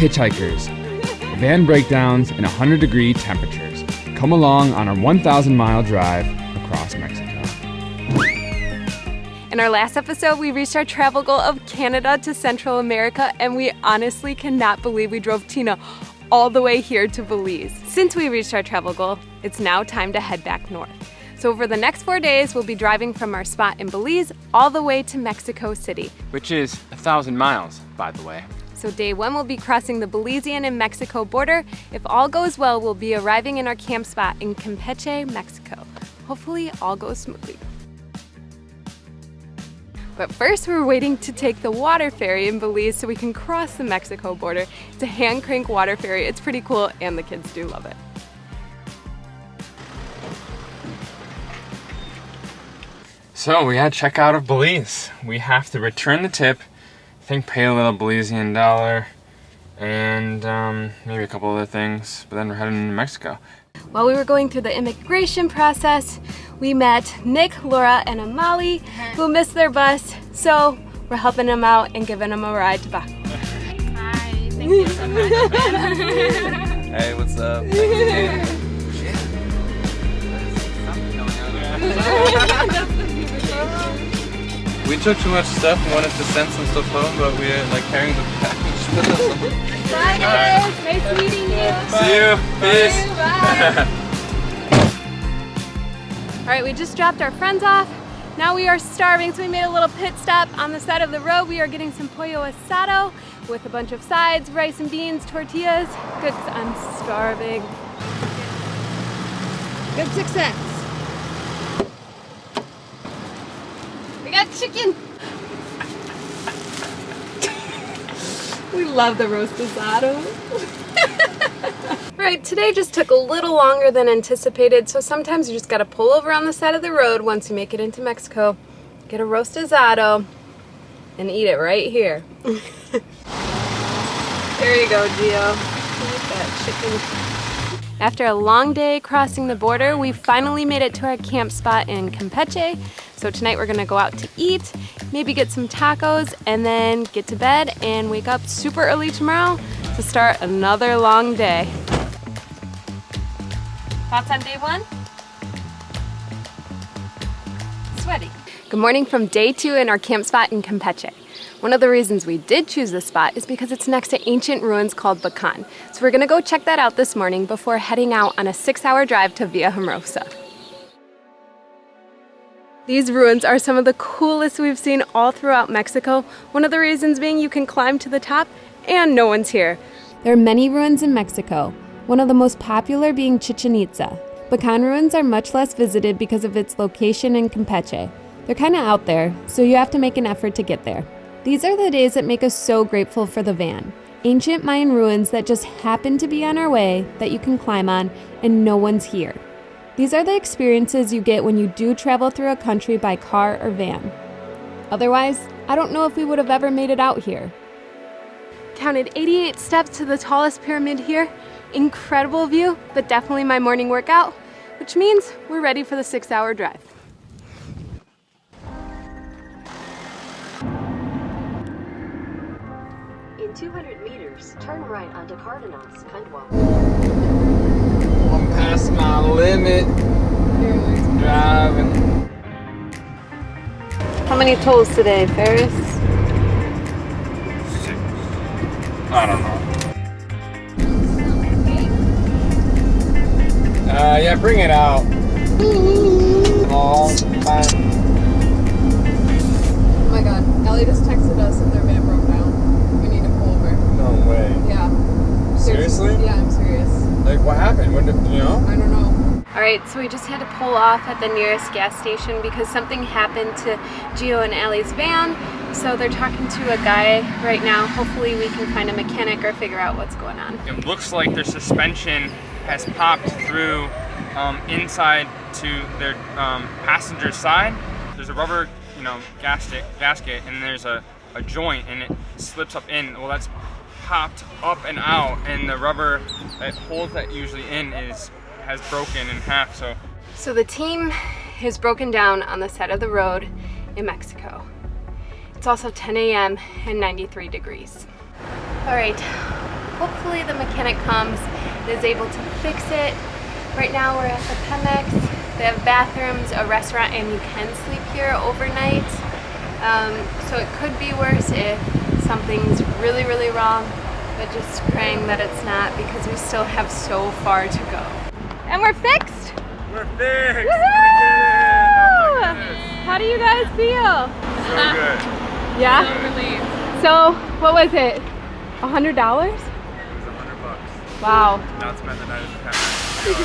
hitchhikers, van breakdowns, and 100-degree temperatures. Come along on our 1,000-mile drive across Mexico. In our last episode, we reached our travel goal of Canada to Central America, and we honestly cannot believe we drove Tina all the way here to Belize. Since we reached our travel goal, it's now time to head back north. So over the next 4 days, we'll be driving from our spot in Belize all the way to Mexico City. Which is 1,000 miles, by the way. So day 1 we'll be crossing the Belizean and Mexico border. If all goes well, we'll be arriving in our camp spot in Campeche, Mexico. Hopefully all goes smoothly. But first we're waiting to take the water ferry in Belize so we can cross the Mexico border. It's a hand crank water ferry. It's pretty cool and the kids do love it. So we had checkout of Belize. We have to return the tip, I think pay a little Belizean dollar, and maybe a couple other things, but then we're heading to Mexico. While we were going through the immigration process, we met Nick, Laura, and Amali, who missed their bus, so we're helping them out and giving them a ride to Tabasco. Hi, thank you so much. Hey, what's up? We took too much stuff and wanted to send some stuff home, but we're like carrying the package with us. Bye guys, nice meeting you. See you, peace. Bye. All right, we just dropped our friends off. Now we are starving, so we made a little pit stop on the side of the road. We are getting some pollo asado with a bunch of sides, rice and beans, tortillas. Good, 'cause I'm starving. Good success. We got chicken. We love the roast asado. All right, today just took a little longer than anticipated, so sometimes you just gotta pull over on the side of the road once you make it into Mexico, get a roast asado, and eat it right here. There you go, Gio. Look at that chicken. After a long day crossing the border, we finally made it to our camp spot in Campeche. So tonight we're gonna go out to eat, maybe get some tacos, and then get to bed and wake up super early tomorrow to start another long day. Thoughts on day 1? Sweaty. Good morning from day 2 in our camp spot in Campeche. One of the reasons we did choose this spot is because it's next to ancient ruins called Bacan. So we're gonna go check that out this morning before heading out on a 6-hour drive to Villahermosa. These ruins are some of the coolest we've seen all throughout Mexico. One of the reasons being you can climb to the top and no one's here. There are many ruins in Mexico, one of the most popular being Chichen Itza. Bacan ruins are much less visited because of its location in Campeche. They're kind of out there, so you have to make an effort to get there. These are the days that make us so grateful for the van. Ancient Mayan ruins that just happen to be on our way that you can climb on and no one's here. These are the experiences you get when you do travel through a country by car or van. Otherwise, I don't know if we would have ever made it out here. Counted 88 steps to the tallest pyramid here. Incredible view, but definitely my morning workout, which means we're ready for the 6-hour drive. In 200 meters, turn right onto Cardenas, Kindwell. I'm past my limit. Driving. How many tolls today, Ferris? 6. I don't know. Yeah, bring it out. Oh my god, Ellie just texted us that their van broke down. We need to pull over. No way. Yeah. Seriously? Yeah, I'm serious. Like, what happened? When did, you know? I don't know. All right, so we just had to pull off at the nearest gas station because something happened to Gio and Allie's van. So they're talking to a guy right now. Hopefully we can find a mechanic or figure out what's going on. It looks like their suspension has popped through inside to their passenger side. There's a rubber, gasket, and there's a joint, and it slips up in. Well, that's popped up and out, and the rubber that holds that usually in has broken in half. So the team is broken down on the side of the road in Mexico. It's also 10 a.m. and 93 degrees. All right, hopefully the mechanic comes and is able to fix it. Right now we're at the Pemex. They have bathrooms, a restaurant, and you can sleep here overnight. So it could be worse if something's really, really wrong, but just praying that it's not because we still have so far to go. And we're fixed! We're fixed! Woohoo! How do you guys feel? So good. Yeah? So relieved. So, what was it? $100? It was $100. Wow. Not spend the night at the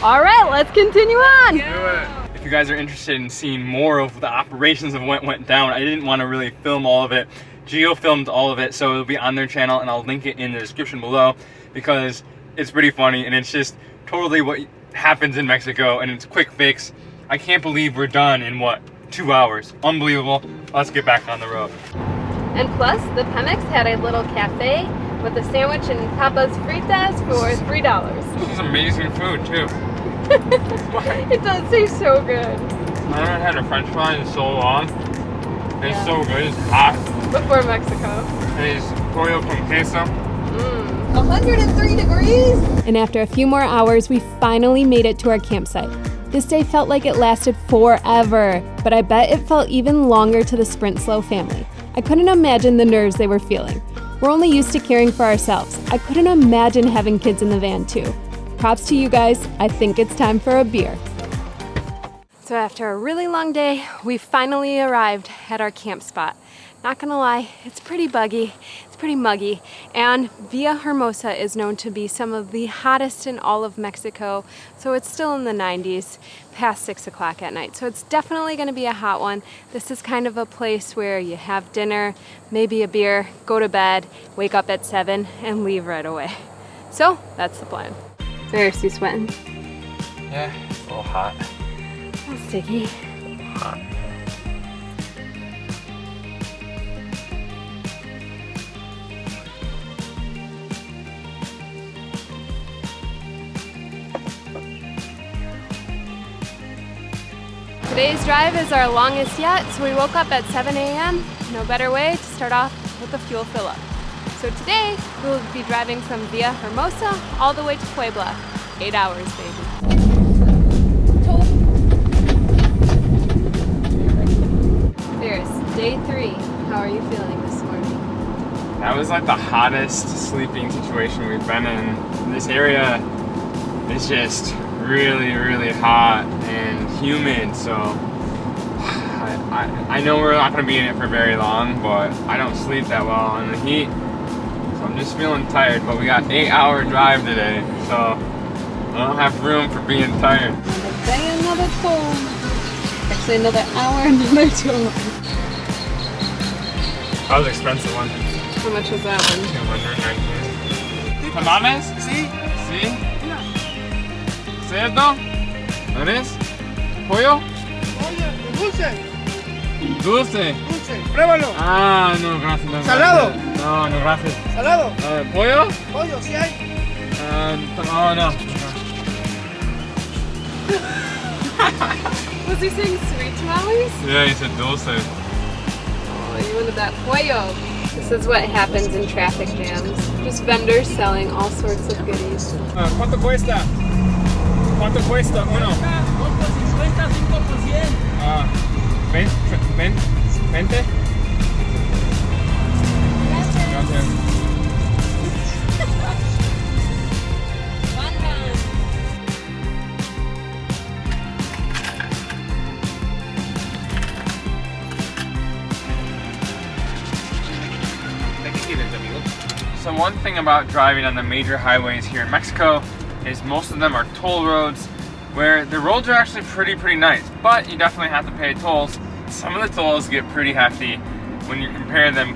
All right, let's continue on. Do it. If you guys are interested in seeing more of the operations of what went down, I didn't want to really film all of it. Geo filmed all of it, so it'll be on their channel, and I'll link it in the description below because it's pretty funny and it's just totally what happens in Mexico, and it's a quick fix. I can't believe we're done in what, 2 hours? Unbelievable. Let's get back on the road. And plus, the Pemex had a little cafe with a sandwich and papas fritas for $3. This is amazing food too. It does taste so good. I haven't had a French fry in so long. It's so good. It's hot. Before Mexico. It's pollo con queso. 103 degrees! And after a few more hours, we finally made it to our campsite. This day felt like it lasted forever, but I bet it felt even longer to the Sprint Slow family. I couldn't imagine the nerves they were feeling. We're only used to caring for ourselves. I couldn't imagine having kids in the van too. Props to you guys. I think it's time for a beer. So after a really long day, we finally arrived at our camp spot. Not gonna lie, it's pretty buggy, it's pretty muggy, and Villa Hermosa is known to be some of the hottest in all of Mexico, so it's still in the 90s, past 6 o'clock at night. So it's definitely gonna be a hot one. This is kind of a place where you have dinner, maybe a beer, go to bed, wake up at 7, and leave right away. So that's the plan. There's you sweating. Yeah, it's a little hot. Oh, sticky. Hot. Today's drive is our longest yet, so we woke up at 7 a.m. No better way to start off with a fuel fill up. So today, we'll be driving from Villa Hermosa all the way to Puebla. 8 hours, baby. There's day 3. How are you feeling this morning? That was like the hottest sleeping situation we've been in. This area is just really, really hot and humid, so I know we're not going to be in it for very long, but I don't sleep that well in the heat, so I'm just feeling tired. But we got an 8-hour drive today, so I don't have room for being tired. Another day, another toll. Actually, another hour, another toll. That was an expensive one. How much was that one? 219. Tamales? Sí. Sí. Cerdo? ¿Eres? Pollo? Dulce, Dulce. dulce, pruébalo. Ah, no, gracias. No, ¿Salado? gracias. No, no, gracias. Salado, ¿Pollo? pollo, sí hay. Oh, no. Was he saying sweet tamales? Yeah, he said dulce. Oh, you wanted that pollo. This is what happens in traffic jams. Just vendors selling all sorts of goodies. ¿Cuánto cuesta? ¿Cuánto cuesta uno? 20. Gracias. So one thing about driving on the major highways here in Mexico is most of them are toll roads, where the roads are actually pretty nice, but you definitely have to pay tolls. Some of the tolls get pretty hefty when you compare them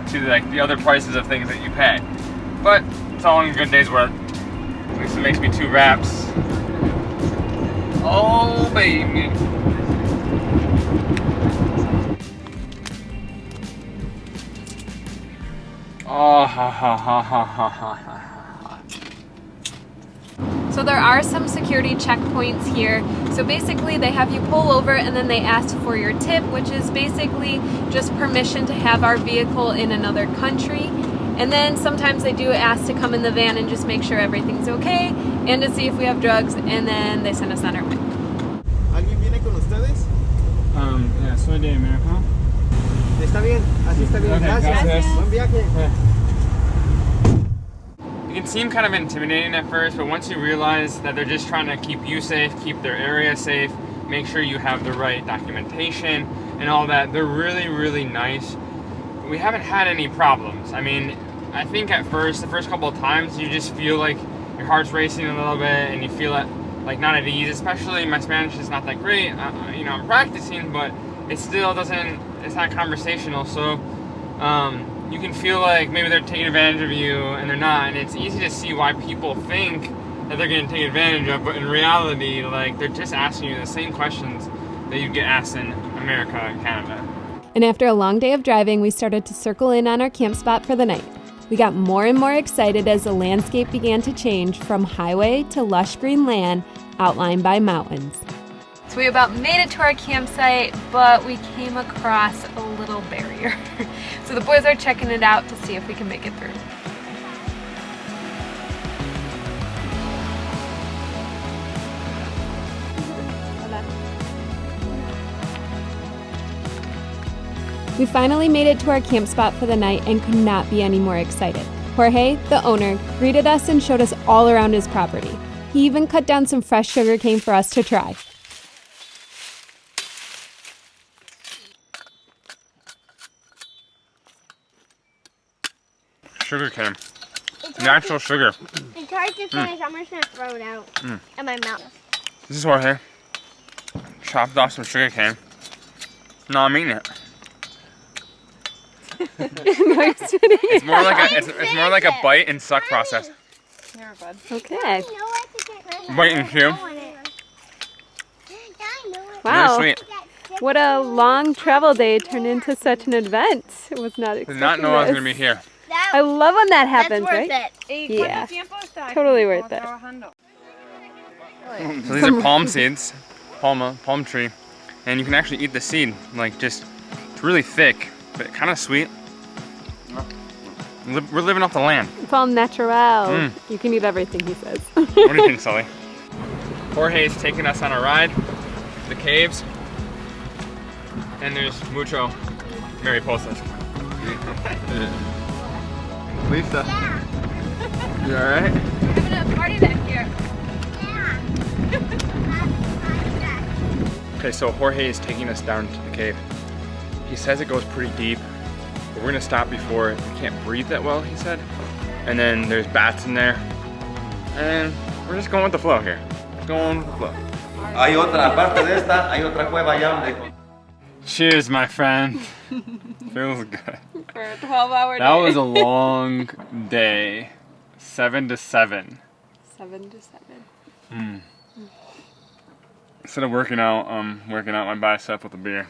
to like the other prices of things that you pay. But it's all in a good day's work. At least it makes me 2 wraps. Oh baby. Oh, ha ha ha ha ha ha ha. So there are some security checkpoints here. So basically they have you pull over and then they ask for your tip, which is basically just permission to have our vehicle in another country. And then sometimes they do ask to come in the van and just make sure everything's okay and to see if we have drugs, and then they send us on our way. ¿Alguien viene con ustedes? Yeah, soy de America. Está bien, así está bien. Okay, Gracias. gracias. Buen viaje. It can seem kind of intimidating at first, but once you realize that they're just trying to keep you safe, keep their area safe, make sure you have the right documentation and all that, they're really, really nice. We haven't had any problems. I mean, I think at first, the first couple of times, you just feel like your heart's racing a little bit and you feel like not at ease, especially my Spanish is not that great. You know, I'm practicing, but it still doesn't, it's not conversational. So you can feel like maybe they're taking advantage of you and they're not. And it's easy to see why people think that they're getting taken advantage of, but in reality, like, they're just asking you the same questions that you get asked in America and Canada. And after a long day of driving, we started to circle in on our camp spot for the night. We got more and more excited as the landscape began to change from highway to lush green land outlined by mountains. So we about made it to our campsite, but we came across a little barrier. So the boys are checking it out to see if we can make it through. We finally made it to our camp spot for the night and could not be any more excited. Jorge, the owner, greeted us and showed us all around his property. He even cut down some fresh sugar cane for us to try. Sugar cane. Natural sugar. It's hard to finish. I'm just gonna throw it out in my mouth. This is Jorge. Chopped off some sugar cane. No, I'm eating it. It's more like it's more like a bite and suck process. Okay. Bite and chew. Wow. Really sweet. What a long travel day turned into such an event. I was not expecting Did not know I was this. gonna be here. I love when that happens, That's worth right? it. Yeah. Totally worth it. So these are palm seeds, palm tree, and you can actually eat the seed. Like, just, it's really thick, but kind of sweet. We're living off the land. It's all natural. You can eat everything, he says. What do you think, Sully? Jorge is taking us on a ride to the caves, and there's mucho mariposas. Lisa, you all right? We're having a party back here. Okay, so Jorge is taking us down to the cave. He says it goes pretty deep, but we're gonna stop before. We can't breathe that well, he said. And then there's bats in there. And we're just going with the flow here. Going with the flow. Hay otra, aparte de esta, hay otra cueva allá donde... Cheers, my friend. Feels good. For a 12-hour day. That was a long day. 7 to 7. 7 to 7. Instead of working out my bicep with a beer.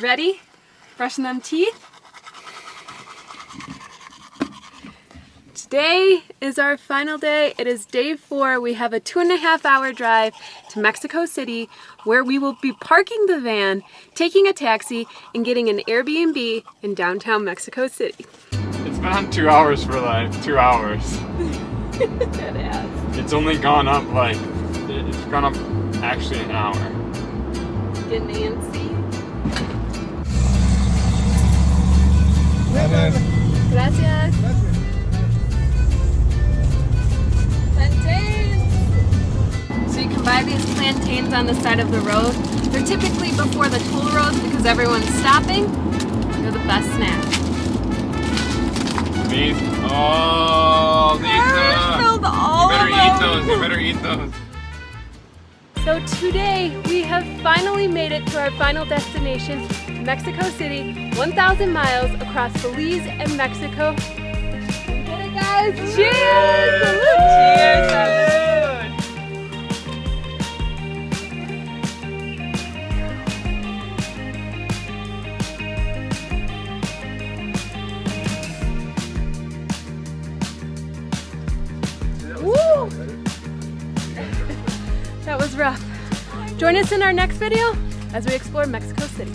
Ready? Brushing them teeth? Today is our final day. It is day 4. We have a 2.5-hour drive to Mexico City, where we will be parking the van, taking a taxi, and getting an Airbnb in downtown Mexico City. It's been on 2 hours for like 2 hours. It has. It's only gone up like, it's gone up actually an hour. Get Nancy. Gracias. Plantains. So you can buy these plantains on the side of the road. They're typically before the toll roads because everyone's stopping. They're the best snack. These, these Filled all you better of eat them. those, you better eat those. So today we have finally made it to our final destination, Mexico City, 1,000 miles across Belize and Mexico. We did it, guys! Cheers! Salute! Cheers! Salute! Woo! That was rough. Join us in our next video as we explore Mexico City.